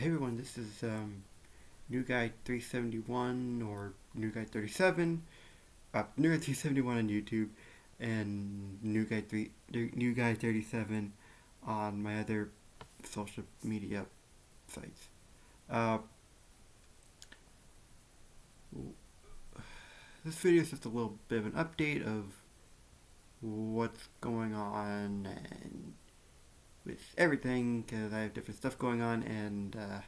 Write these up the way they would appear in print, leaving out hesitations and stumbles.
Hey everyone, this is New Guy 371 or New Guy 37, New Guy 371 on YouTube, and New Guy 37 on my other social media sites. Uh, this video is just a little bit of an update of what's going on and with everything because I have different stuff going on, and I'm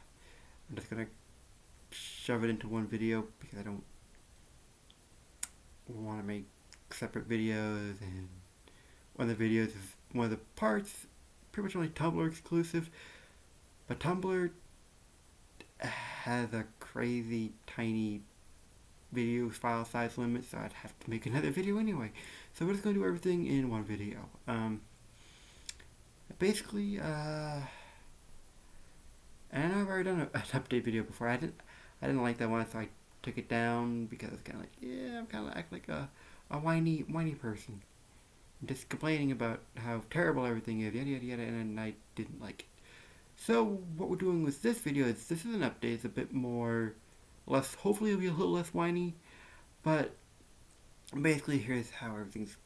just gonna shove it into one video because I don't want to make separate videos, and one of the videos is one of the parts pretty much only Tumblr exclusive, but Tumblr has a crazy tiny video file size limit, so I'd have to make another video anyway. So we're just gonna do everything in one video. Basically, and I know I've already done an update video before. I didn't like that one, so I took it down because it's kind of like, yeah, I'm kind of acting like a whiny person, just complaining about how terrible everything is, yada yada yada, and I didn't like it. So what we're doing with this video is this is an update. It's a bit more, less. Hopefully, it'll be a little less whiny, but basically, here's how everything's,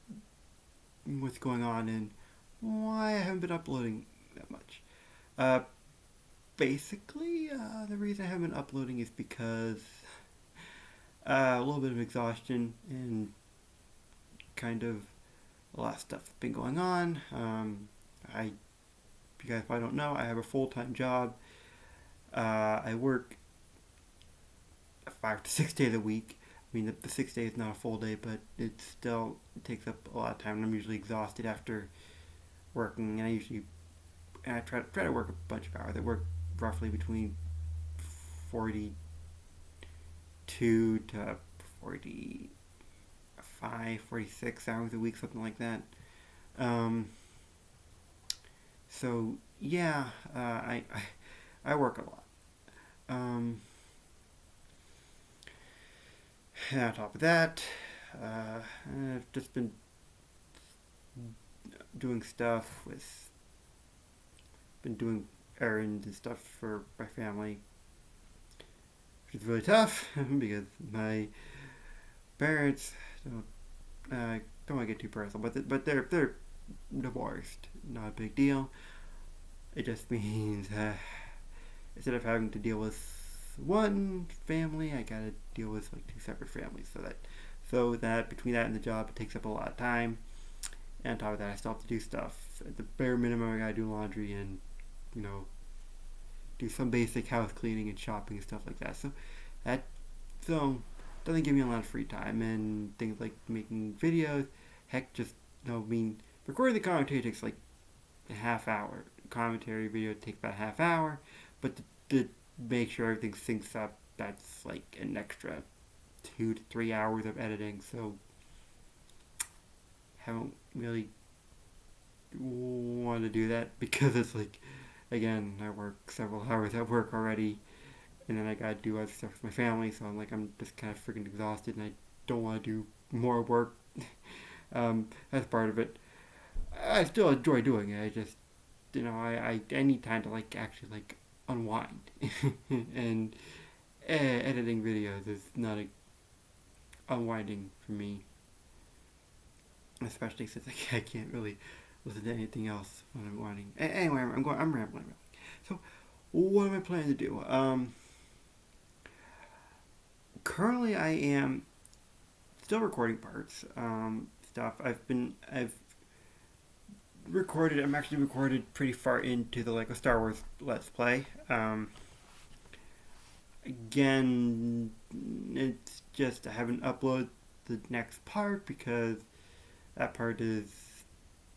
what's going on, and why I haven't been uploading that much. Uh, the reason I haven't been uploading is because a little bit of exhaustion and kind of a lot of stuff has been going on. You guys probably don't know, I have a full-time job. I work 5 to 6 days a week. I mean, the 6 days is not a full day, but it takes up a lot of time, and I'm usually exhausted after working, and I try to work a bunch of hours. I work roughly between 42 to 45, 46 hours a week, something like that. So yeah, I work a lot. And on top of that, I've just been doing stuff with, been doing errands and stuff for my family, which is really tough because my parents don't want to get too personal, but they're divorced. Not a big deal. It just means instead of having to deal with one family, I gotta deal with like two separate families. So that between that and the job, it takes up a lot of time. And on top of that, I still have to do stuff. At the bare minimum, I gotta do laundry and, do some basic house cleaning and shopping and stuff like that. So doesn't give me a lot of free time, and things like making videos. Heck, just recording the commentary takes like a half hour. Commentary video takes about a half hour, but to make sure everything syncs up, that's like an extra 2 to 3 hours of editing. So haven't really want to do that because it's like, again, I work several hours at work already, and then I gotta do other stuff with my family, so I'm just kind of freaking exhausted, and I don't want to do more work. That's part of it. I still enjoy doing it. I just, I need time to actually unwind, and editing videos is not unwinding for me, especially since I can't really listen to anything else when I'm whining. Anyway, I'm rambling. So, what am I planning to do? Currently, I am still recording parts, stuff. I've recorded. I'm actually recorded pretty far into the Lego Star Wars Let's Play. Again, it's just I haven't uploaded the next part because that part is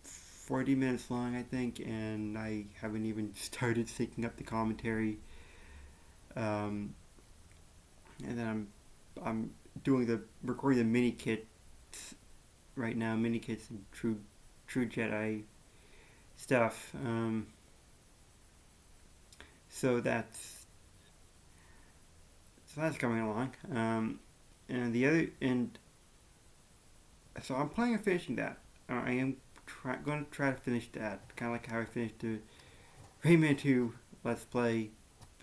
40 minutes long, I think, and I haven't even started syncing up the commentary. And then I'm recording the mini kits right now, mini kits and True Jedi stuff. So that's coming along. And so I'm planning on finishing that. I am going to try to finish that, kind of like how I finished the Rayman 2 Let's Play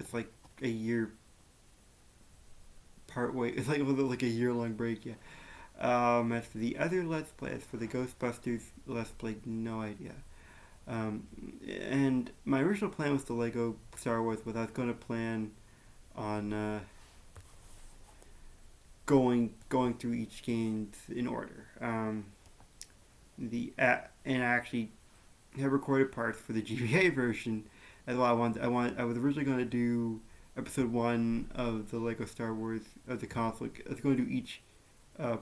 it's like a year part way. It's like a year long break. Yeah. As for the other Let's Play, as for the Ghostbusters Let's Play, no idea. Um, and my original plan was the Lego Star Wars, but I was going to plan on going through each game in order. And I actually have recorded parts for the GBA version as well. I was originally going to do episode 1 of the Lego Star Wars of the conflict. I was going to do each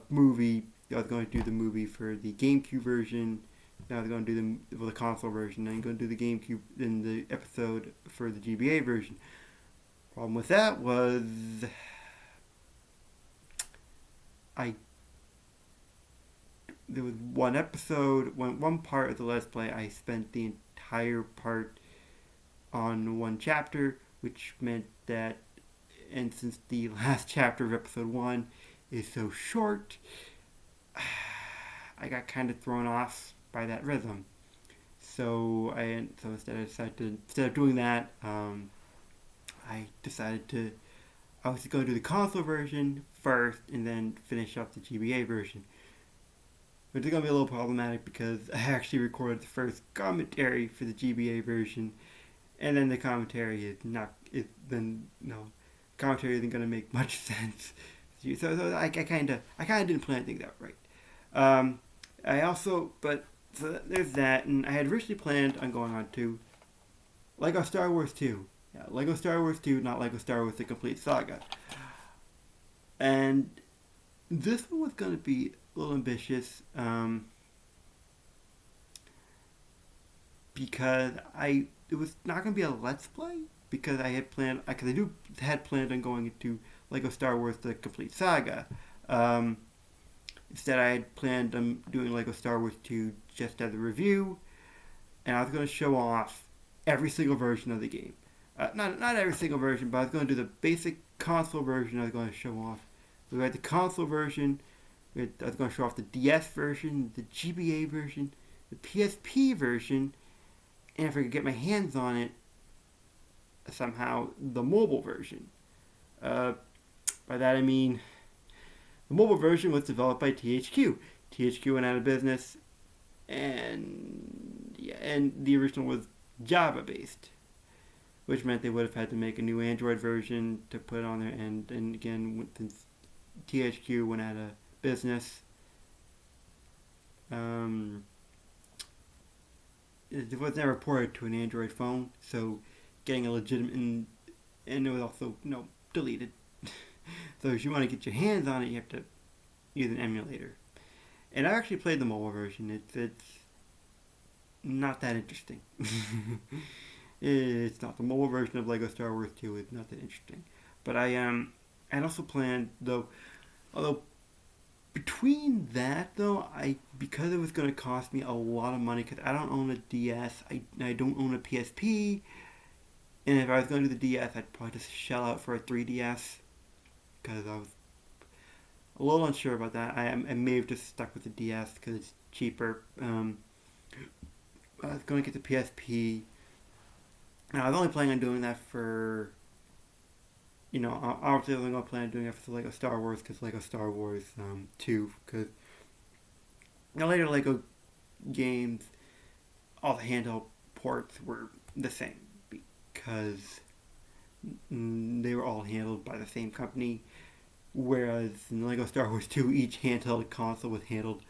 movie. I was going to do the movie for the GameCube version. Now I was going to do the console version. Then I'm going to do the GameCube in the episode for the GBA version. Problem with that was I there was one part of the Let's Play. I spent the entire part on one chapter, which meant that, and since the last chapter of episode 1 is so short, I got kind of thrown off by that rhythm. So instead of doing that, I was going to do the console version first and then finish up the GBA version. Which is going to be a little problematic because I actually recorded the first commentary for the GBA version, and then the commentary commentary isn't going to make much sense. So I kind of didn't plan things out right. So there's that, and I had originally planned on going on to Lego Star Wars 2. Yeah, Lego Star Wars 2, not Lego Star Wars The Complete Saga. And this one was going to be a little ambitious because it was not going to be a Let's Play because I had planned on going into Lego Star Wars The Complete Saga. Instead, I had planned on doing Lego Star Wars 2 just as a review, and I was going to show off every single version of the game. Not every single version, but I was going to do the basic console version. I was going to show off. We had the console version. I was going to show off the DS version, the GBA version, the PSP version, and if I could get my hands on it, somehow the mobile version. By that I mean, the mobile version was developed by THQ. THQ went out of business, and the original was Java based, which meant they would have had to make a new Android version to put on there. And again, since THQ went out of business, it was never ported to an Android phone, so getting a legitimate and it was also deleted. So if you want to get your hands on it, you have to use an emulator. And I actually played the mobile version. It's not that interesting. It's not the mobile version of Lego Star Wars 2. It's not that interesting. But I also planned although between that because it was going to cost me a lot of money because I don't own a DS, I don't own a PSP, and if I was going to do the DS, I'd probably just shell out for a 3DS because I was a little unsure about that. I may have just stuck with the DS because it's cheaper. I was going to get the PSP. And I was only planning on doing that for, obviously I was going to plan on doing it for the Lego Star Wars because Lego Star Wars 2, because later Lego games, all the handheld ports were the same because they were all handled by the same company, whereas in Lego Star Wars 2, each handheld console was handled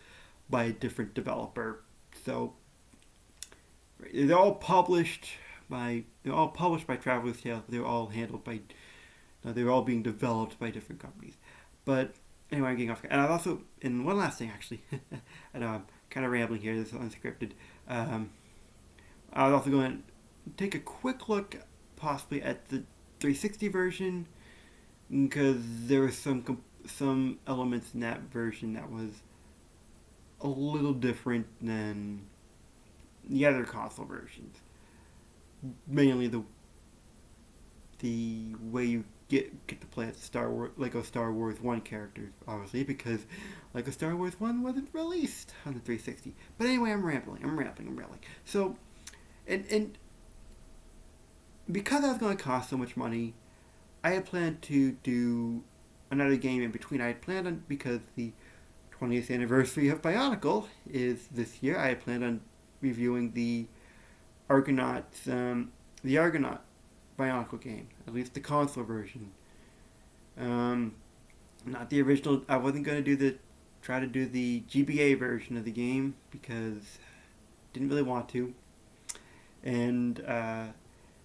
by a different developer. So they're all published by Traveler's Tales. They're all handled by. They're all being developed by different companies. But anyway, I'm getting off. And I've also, and one last thing actually, I know I'm kind of rambling here. This is unscripted. I was also going to take a quick look, possibly at the 360 version, because there were some elements in that version that was a little different than the other console versions. Mainly the way you get to play as Lego Star Wars 1 characters, obviously, because Lego Star Wars 1 wasn't released on the 360. But anyway, I'm rambling. So, and because I was going to cost so much money, I had planned to do another game in between. I had planned on, because the 20th anniversary of Bionicle is this year, I had planned on reviewing Argonauts, the Argonaut Bionicle game, at least the console version. Um, Not the original. I wasn't going to try to do the GBA version of the game because didn't really want to, and I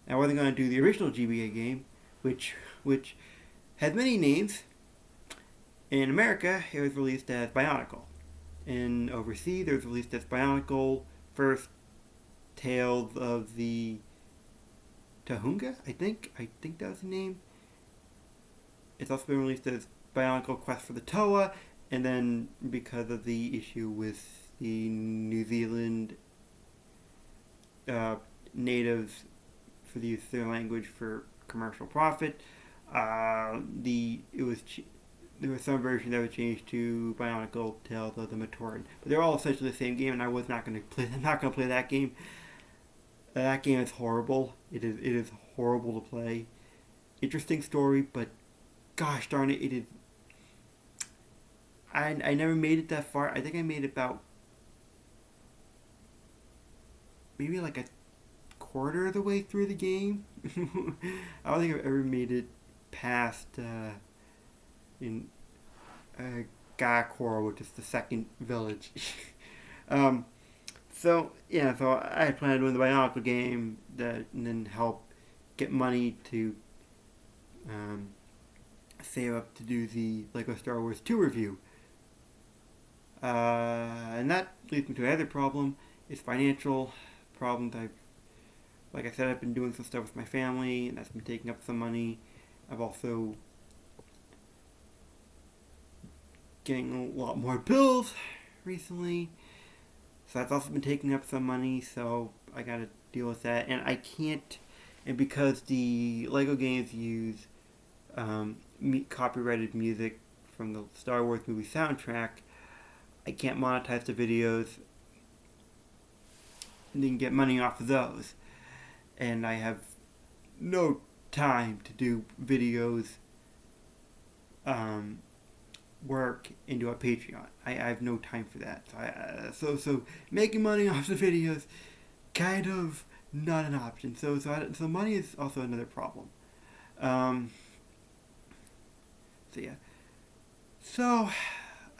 wasn't going to do the original GBA game, which has many names. In America, it was released as Bionicle. In overseas, it was released as Bionicle First Tales of the Tahunga. I think that was the name. It's also been released as Bionicle Quest for the Toa, and then because of the issue with the New Zealand natives for the use of their language for commercial profit, there was some version that was changed to Bionicle Tales of the Matoran, but they're all essentially the same game, and I was not going to play. I'm not going to play that game. That game is horrible. It is horrible to play. Interesting story, but gosh darn it, it is. I never made it that far. I think I made about maybe like a quarter of the way through the game. I don't think I've ever made it past in Gakor, which is the second village. um, so I had planned on doing the Bionicle game and then help get money to save up to do the Lego Star Wars 2 review. And that leads me to another problem. It's financial problems. Like I said, I've been doing some stuff with my family, and that's been taking up some money. I've also getting a lot more bills recently, so that's also been taking up some money. So I gotta deal with that, and I can't. And because the Lego games use copyrighted music from the Star Wars movie soundtrack, I can't monetize the videos and then get money off of those. And I have no time to do videos, work into a Patreon. I have no time for that. So making money off the videos, kind of not an option. So money is also another problem. So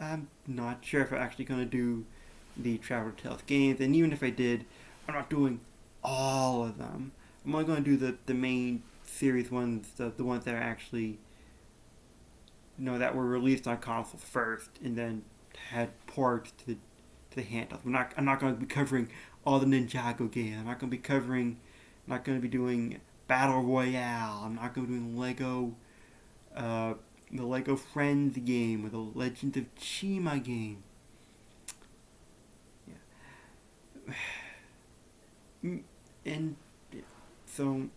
I'm not sure if I'm actually going to do the Traveler Tales games, and even if I did, I'm not doing all of them. I'm only going to do the main series ones, the ones that are actually, that were released on consoles first, and then had ports to the handhelds. I'm not going to be covering all the Ninjago games. I'm not going to be doing Battle Royale. I'm not going to be doing the Lego Friends game or the Legends of Chima game. Yeah. And so,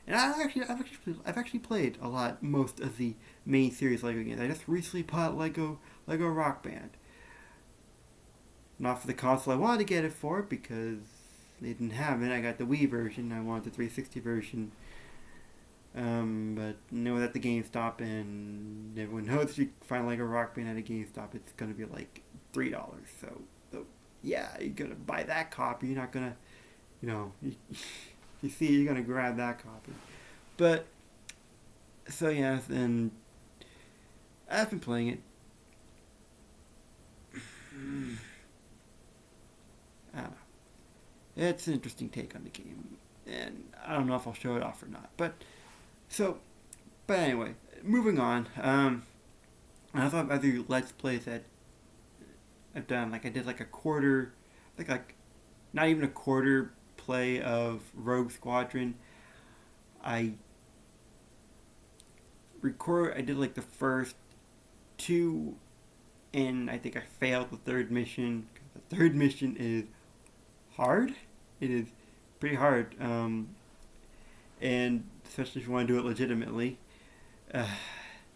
and I've actually played most of the main series Lego games. I just recently bought Lego Rock Band. Not for the console I wanted to get it for, because they didn't have it. I got the Wii version. I wanted the 360 version. But at the GameStop, and everyone knows if you find Lego Rock Band at a GameStop, it's gonna be like $3. So yeah, you're gonna buy that copy. You're not gonna, you see, you're gonna grab that copy. But so yeah, and I've been playing it. I don't know. It's an interesting take on the game, and I don't know if I'll show it off or not. But anyway, moving on. I thought other Let's Plays that I've done, like I did like a quarter, like not even a quarter play of Rogue Squadron. I did like the first two, and I think I failed the third mission. The third mission is hard. It is pretty hard, and especially if you want to do it legitimately.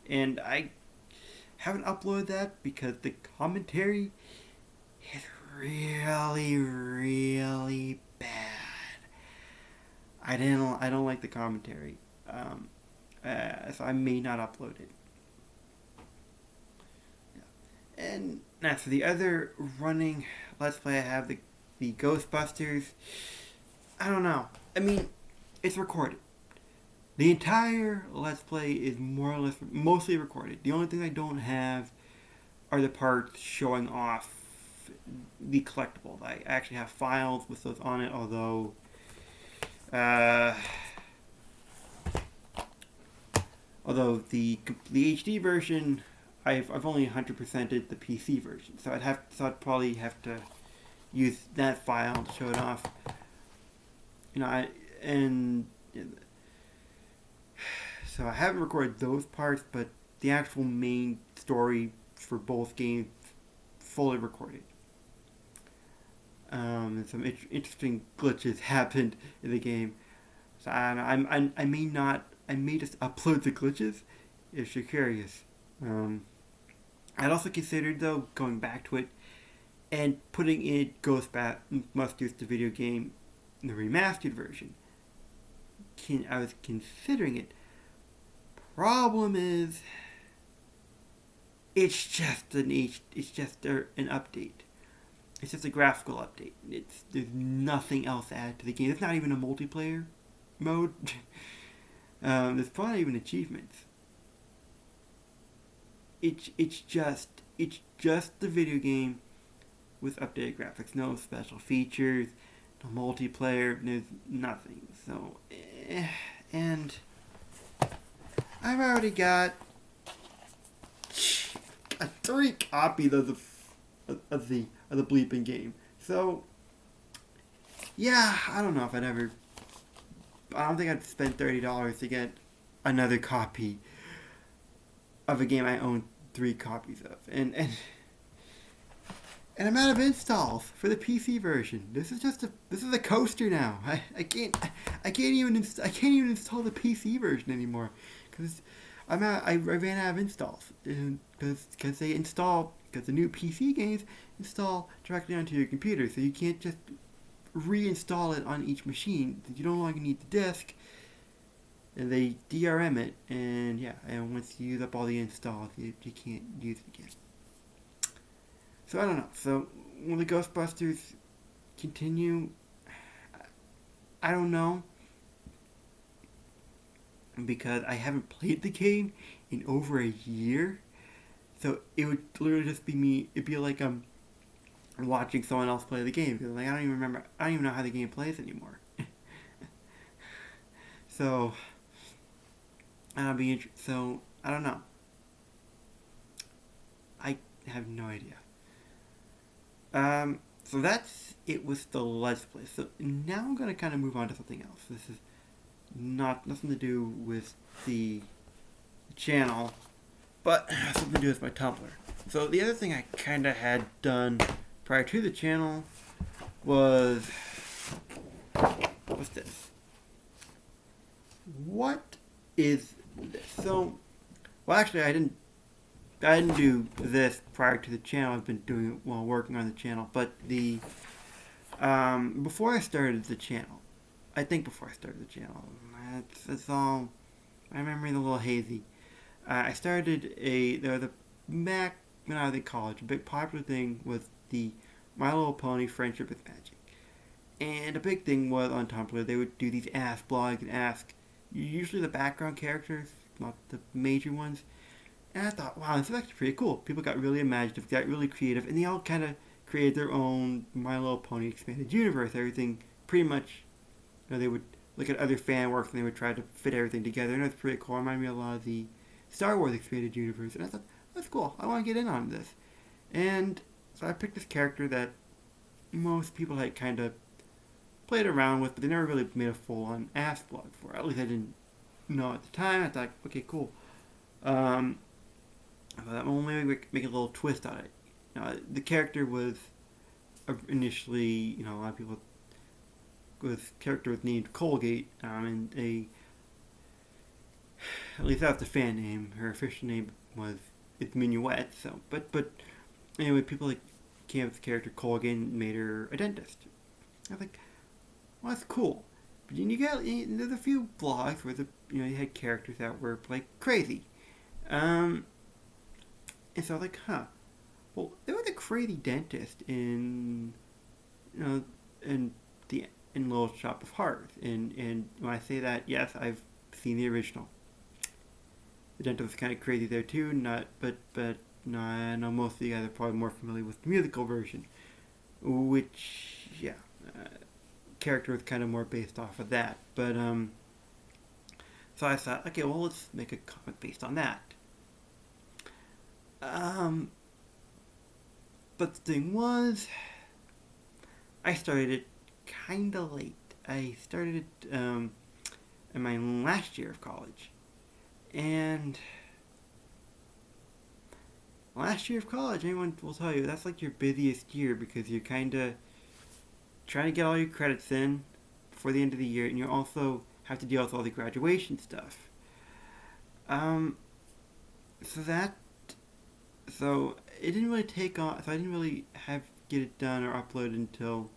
And I haven't uploaded that because the commentary is really, really bad. I don't like the commentary, so I may not upload it. And now for the other running Let's Play I have, the Ghostbusters. I don't know. I mean, it's recorded. The entire Let's Play is more or less mostly recorded. The only thing I don't have are the parts showing off the collectibles. I actually have files with those on it, although the HD version, I've only 100%ed the PC version, so I'd probably have to use that file to show it off. So I haven't recorded those parts, but the actual main story for both games fully recorded. And some interesting glitches happened in the game, so I may just upload the glitches if you're curious. I'd also considered though going back to it and putting in Ghostbusters the video game, the remastered version. I was considering it. Problem is, it's just an update. It's just a graphical update. There's nothing else added to the game. It's not even a multiplayer mode. There's probably not even achievements. It's just the video game with updated graphics. No special features, no multiplayer. There's nothing. So, and I've already got 3 copies of the bleeping game. So, yeah, I don't know if I don't think I'd spend $30 to get another copy of a game I own 3 copies of. And I'm out of installs for the PC version. This is a coaster now. I can't even install the PC version anymore because I ran out of installs because the new PC games install directly onto your computer, so you can't just reinstall it on each machine. You no longer need the disk, and they DRM it, and once you use up all the installs, you can't use it again. So I don't know. So will the Ghostbusters continue? I don't know, because I haven't played the game in over a year. So it would literally just be me. It'd be like I'm watching someone else play the game, because I don't even know how the game plays anymore. So so I don't know. I have no idea. So that's it with the Let's Play. So now I'm gonna kind of move on to something else. This is nothing to do with the channel, but something to do with my Tumblr. So the other thing I kind of had done prior to the channel was, what's this? What is this? So, well, actually, I didn't do this prior to the channel. I've been doing it while working on the channel. But before I started the channel, it's all, my memory's a little hazy. I started back when I was in college, a big popular thing was the My Little Pony Friendship is Magic. And a big thing was on Tumblr, they would do these ask blogs and ask usually the background characters, not the major ones. And I thought, wow, this is actually pretty cool. People got really imaginative, got really creative, and they all kind of created their own My Little Pony expanded universe. Everything pretty much, they would look at other fan works and they would try to fit everything together. And it was pretty cool. It reminded me a lot of the Star Wars expanded universe. And I thought, that's cool. I want to get in on this. And so I picked this character that most people had kind of played around with, but they never really made a full-on ask blog for. At least I didn't know at the time. I thought, okay, cool. I thought, well, maybe make a little twist on it. The character was initially, a lot of people, this character was named Colgate, and at least that's the fan name. Her official name it's Minuet. So, but anyway, people came up with the character Colgate and made her a dentist. I was like, well, that's cool. But then there's a few blogs where you had characters that were like crazy. Um, and so I was like, huh. Well, there was a crazy dentist in you know in the in Little Shop of Horrors, and when I say that, yes, I've seen the original. The dentist was kind of crazy there too. Not, but no, I know most of you guys are probably more familiar with the musical version, which yeah, uh, character was kind of more based off of that. But so I thought, okay, well, let's make a comic based on that. Um, but the thing was, I started it kind of late. I started it in my last year of college, and last year of college, anyone will tell you that's like your busiest year because you're kind of trying to get all your credits in before the end of the year, and you also have to deal with all the graduation stuff. Um, so that so it didn't really take on. So I didn't really have get it done or uploaded until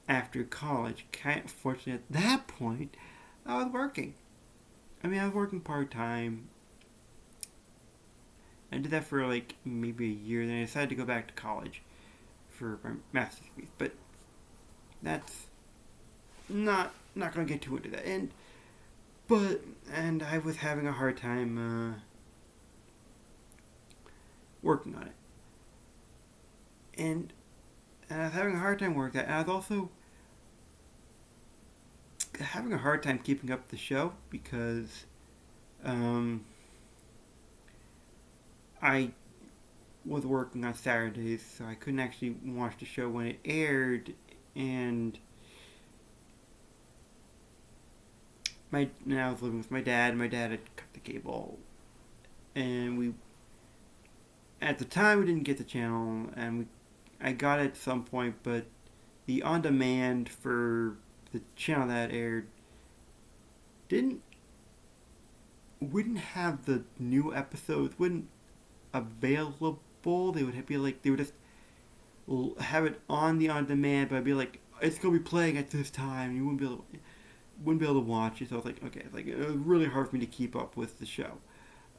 after college. Kind of fortunate at that point, I was working. I mean, I was working part time. I did that for like maybe a year. Then I decided to go back to college for my master's degree. But that's not gonna get too into that. And I was having a hard time working on it, and, and I was having a hard time working that. And I was also having a hard time keeping up the show because um, I was working on Saturdays, so I couldn't actually watch the show when it aired, and I was living with my dad. My dad had cut the cable, and we at the time we didn't get the channel, and I got it at some point, but the on demand for the channel that aired didn't wouldn't have the new episodes wouldn't available. They would just have it on the on demand, but I'd be like, it's gonna be playing at this time. You wouldn't be able to watch it. So I was like, okay, it's like it was really hard for me to keep up with the show.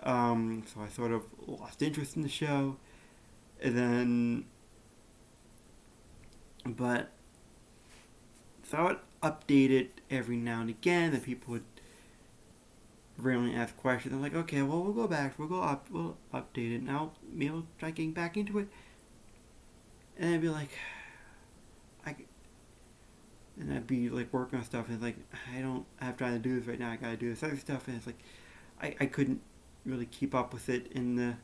So I sort of lost interest in the show, and then, but so I would update it every now and again. That people would randomly ask questions. I'm like, okay, well, we'll update it, and maybe I'll try getting back into it. And I'd be like, I, and I'd be like working on stuff, and it's like, I don't have time to do this right now. I gotta do this other stuff, and it's like, I couldn't really keep up with it in the,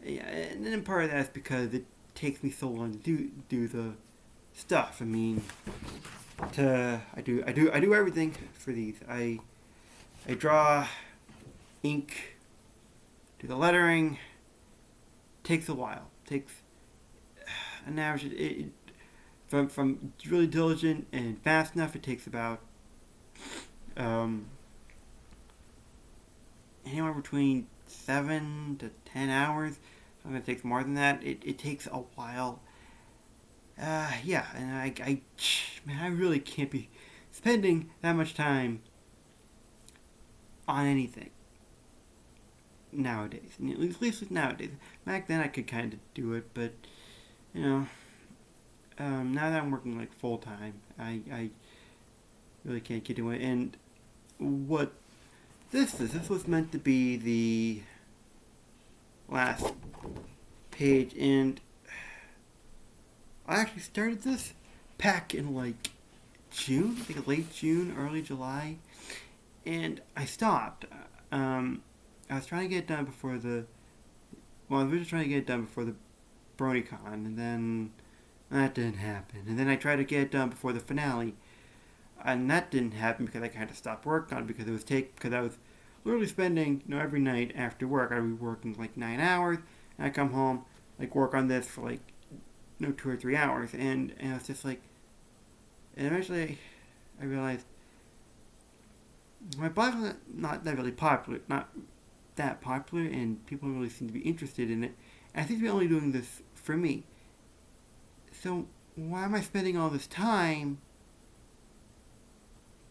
yeah, and then part of that's because it takes me so long to do the stuff. I mean, I do everything for these. I draw, ink, do the lettering. Takes a while. Takes an average. From really diligent and fast enough, it takes about um, anywhere between 7 to 10 hours. Sometimes it takes more than that. It takes a while. Yeah, and man, I really can't be spending that much time on anything nowadays. At least nowadays. Back then I could kind of do it, but you know, now that I'm working like full time, I really can't get to it. And what this was meant to be the last page, and I actually started this back in like June, I think late June, early July, and I stopped. I was trying to get it done before I was really trying to get it done before the BronyCon, and then that didn't happen. And then I tried to get it done before the finale, and that didn't happen because I kind of stopped working on it because because I was literally spending every night after work I'd be working like 9 hours, and I come home like work on this for like 2 or 3 hours, and it's just like, and eventually I realized my blog was not that really popular, not that popular, and people don't really seem to be interested in it. And I seem to be only doing this for me. So why am I spending all this time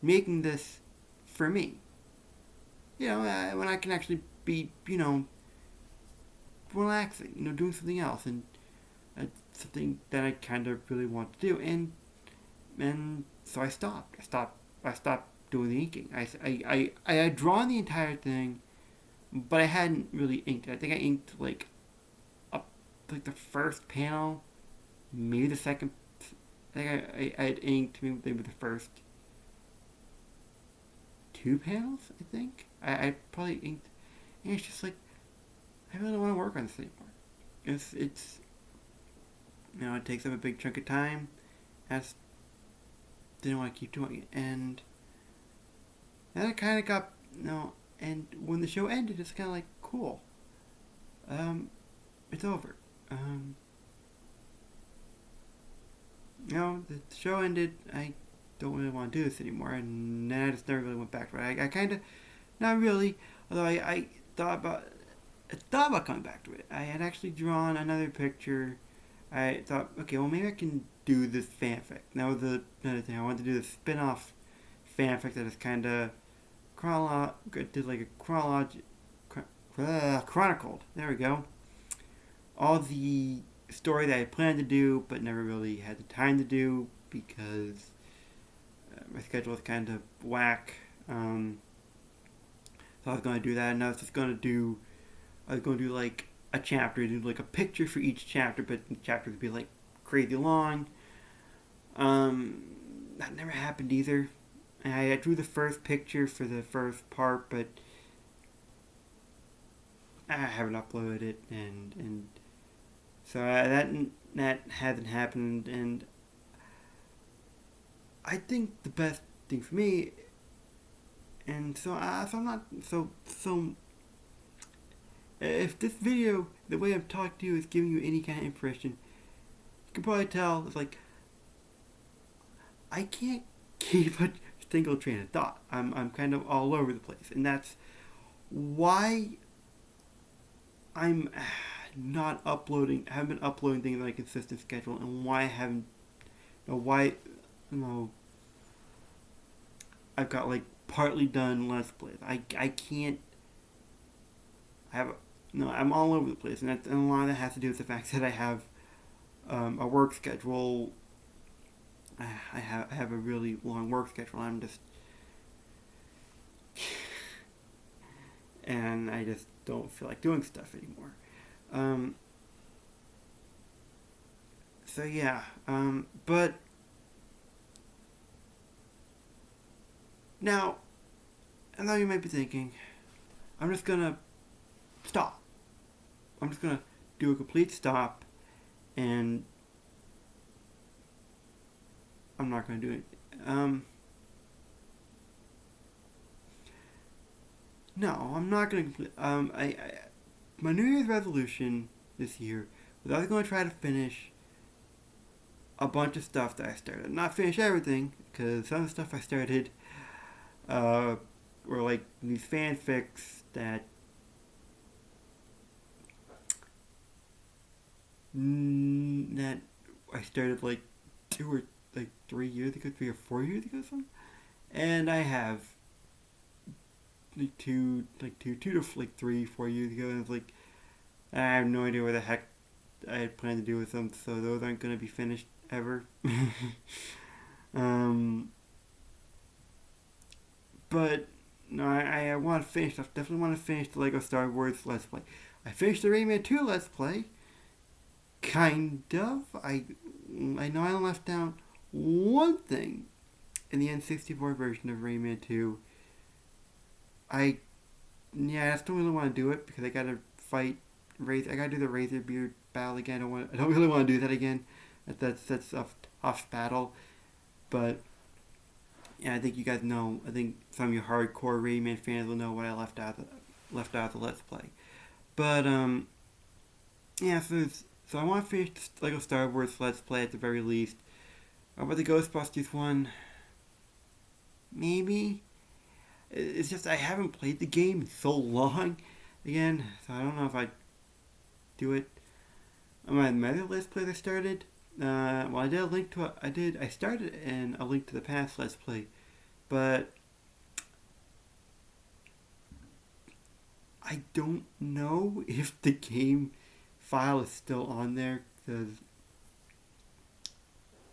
making this for me. When I can actually be, relaxing, doing something else, and something that I kind of really want to do, and so I stopped. I stopped doing the inking. I had drawn the entire thing, but I hadn't really inked it. I think I inked up like the first panel, maybe the second. I think I had inked maybe the first two panels. I think I probably inked, and it's just like I really don't want to work on this anymore. It's it takes up a big chunk of time. I just didn't want to keep doing it, and then I kind of got and when the show ended, it's kind of like cool. It's over. The show ended. I don't really want to do this anymore, and then I just never really went back to it. I kind of, not really, although I thought about coming back to it. I had actually drawn another picture. I thought, okay, well maybe I can do this fanfic. That was another thing. I wanted to do this spin-off fanfic that is kind of did like a chronicled. There we go. All the story that I planned to do, but never really had the time to do because my schedule was kind of whack. So I was going to do that, and I was going to do like a chapter, do like a picture for each chapter, but the chapters would be like crazy long. That never happened either. I drew the first picture for the first part, but I haven't uploaded it, and so that hasn't happened. And I think the best thing for me, and so I'm not so. If this video, the way I'm talking to you, is giving you any kind of impression, you can probably tell it's like I can't keep a single train of thought. I'm kind of all over the place, and that's why I'm not uploading. I haven't been uploading things on a consistent schedule, and why I haven't. I've got like partly done Let's Plays. I can't. I'm all over the place, and a lot of that has to do with the fact that I have a work schedule. I have a really long work schedule. And I just don't feel like doing stuff anymore. So yeah, but now, I know you might be thinking, I'm just gonna stop. I'm just gonna do a complete stop, and I'm not gonna do it. No, I'm not gonna. My New Year's resolution this year was I was gonna try to finish a bunch of stuff that I started. Not finish everything, because some of the stuff I started were like these fanfics that I started like 3 years ago, 3 or 4 years ago, something. And I have two to 3-4 years ago, and it's like I have no idea what the heck I had planned to do with them, so those aren't going to be finished ever. But no, I want to finish. I definitely want to finish the Lego Star Wars Let's Play. I finished the Rayman 2 Let's Play. Kind of. I know I left out one thing in the N64 version of Rayman 2. I just don't really want to do it because I gotta fight I gotta do the Razorbeard battle again. I don't really want to do that again. That's off battle. But yeah, I think you guys know. I think some of you hardcore Rayman fans will know what I left out of the Let's Play. But yeah, so I want to finish the Lego Star Wars Let's Play at the very least. About the Ghostbusters one, maybe. It's just I haven't played the game in so long again, so I don't know if I'd do it. My other Let's Play I started, I started in A Link to the Past Let's Play but I don't know if the game file is still on there, because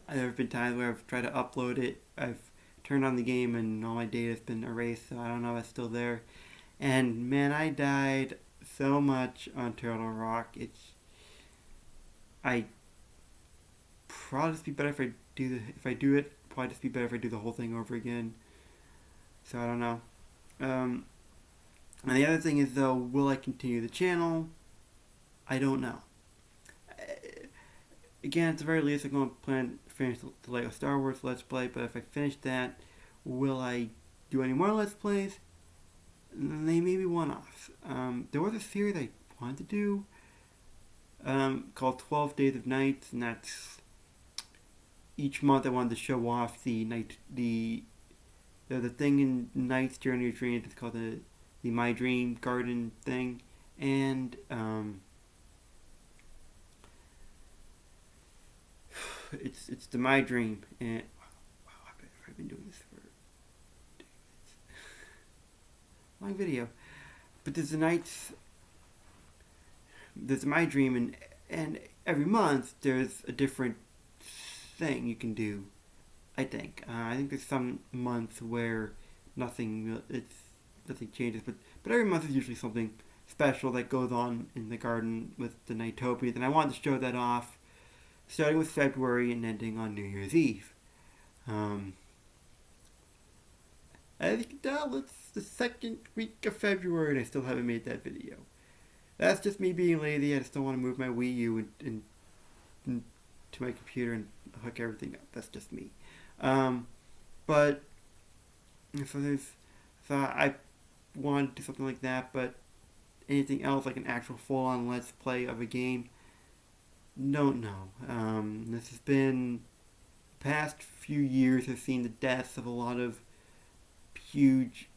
there have been times where I've tried to upload it, I've turned on the game and all my data has been erased, so I don't know if it's still there. And man, I died so much on Turtle Rock. I probably just be better if I do it. Probably just be better if I do the whole thing over again. So I don't know. And the other thing is, though, will I continue the channel? I don't know. Again, at the very least, I'm going to plan to finish the Lego Star Wars Let's Play, but if I finish that, will I do any more Let's Plays? They may be one-offs. There was a series I wanted to do called 12 Days of Nights, and that's each month I wanted to show off the thing in Night's Journey of Dreams. It's called the My Dream Garden thing, and it's the My Dream, and wow, I've been doing this for 2 minutes. Long video, but there's My Dream, and every month there's a different thing you can do. I think there's some months where nothing changes, but every month is usually something special that goes on in the garden with the Nighttopians, and I wanted to show that off, starting with February and ending on New Year's Eve. As you can tell, it's the second week of February and I still haven't made that video. That's just me being lazy. I just don't want to move my Wii U and to my computer and hook everything up. That's just me. But so I wanted to do something like that, but anything else like an actual full-on Let's Play of a game, don't know. This has been past few years have seen the deaths of a lot of huge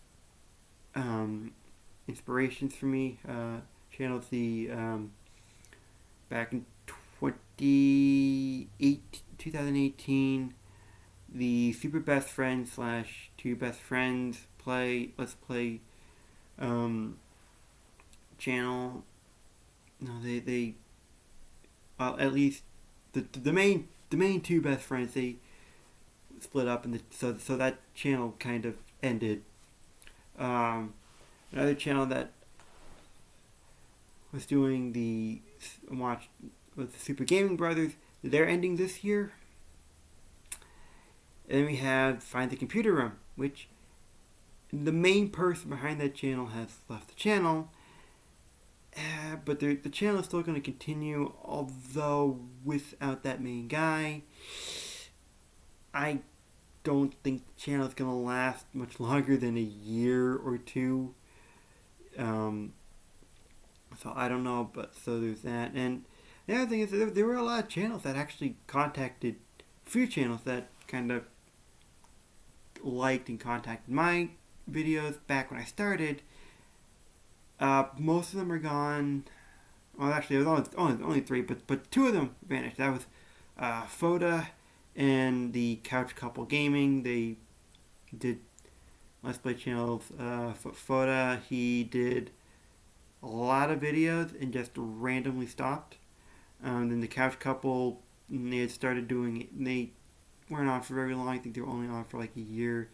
inspirations for me. Channels back in 2018, the Super Best Friends / Two Best Friends Let's Play channel. No, they at least the main two best friends, they split up, and so that channel kind of ended. Another channel that was doing with the Super Gaming Brothers, they're ending this year. And then we have Find the Computer Room, which the main person behind that channel has left the channel. But the channel is still going to continue, although without that main guy. I don't think the channel is going to last much longer than a year or two. So I don't know, but so there's that. And the other thing is there were a lot of channels that actually contacted, a few channels that kind of liked and contacted my videos back when I started. Most of them are gone. Well, actually, it was only 3, but 2 of them vanished. That was Foda and the Couch Couple Gaming. They did Let's Play channels. Foda, he did a lot of videos and just randomly stopped. Then the Couch Couple, they had started doing it. They weren't on for very long. I think they were only on for like a year,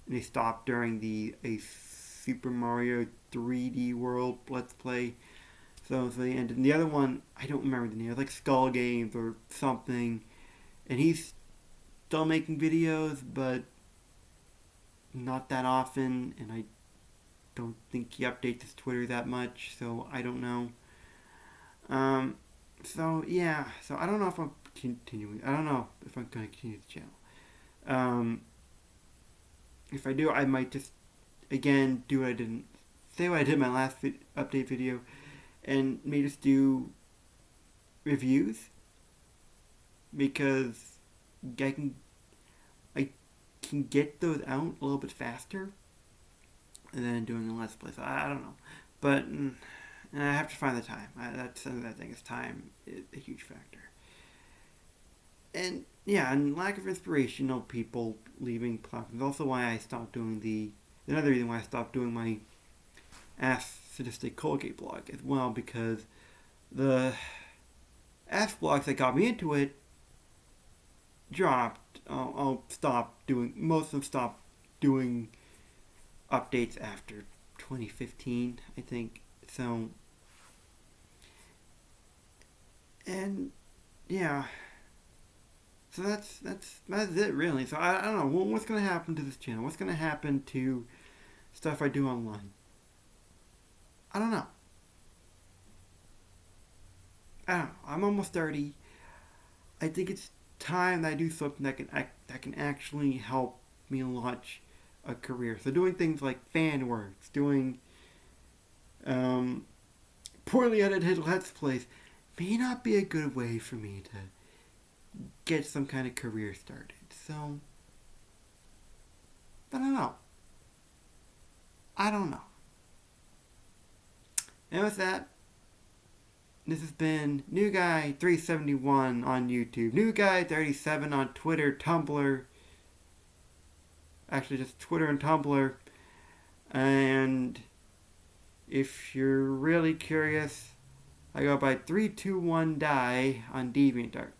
and they stopped during a Super Mario 3D World Let's Play. So they ended. And the other one, I don't remember the name. It was like Skull Games or something. And he's still making videos, but not that often. And I don't think he updates his Twitter that much, so I don't know. So yeah. So I don't know if I'm continuing. I don't know if I'm going to continue the channel. If I do, I might just again do what I didn't say what I did in my last update video, and may just do reviews, because I can get those out a little bit faster than doing a Let's Play. So I don't know, but I have to find the time. That's another thing. Is time is a huge factor. And yeah, and lack of inspirational people leaving platforms. Also, why I stopped doing another reason why I stopped doing my Ask Sadistic Colgate blog as well, because the Ask blogs that got me into it dropped. I'll stop doing. Most of them stopped doing updates after 2015, I think. So, and yeah, so that's it really. So I don't know what's gonna happen to this channel. What's gonna happen to stuff I do online? I don't know. I don't know. I'm almost 30. I think it's time that I do something that can actually help me launch a career. So doing things like fan works, doing um, poorly edited let's plays may not be a good way for me to get some kind of career started. So I don't know. I don't know. And with that, this has been New Guy 371 on YouTube, New Guy 37 on Twitter, Tumblr. Actually, just Twitter and Tumblr. And if you're really curious, I go by 321die on DeviantArt.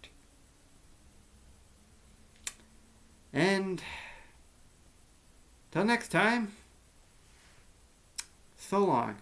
And till next time, so long.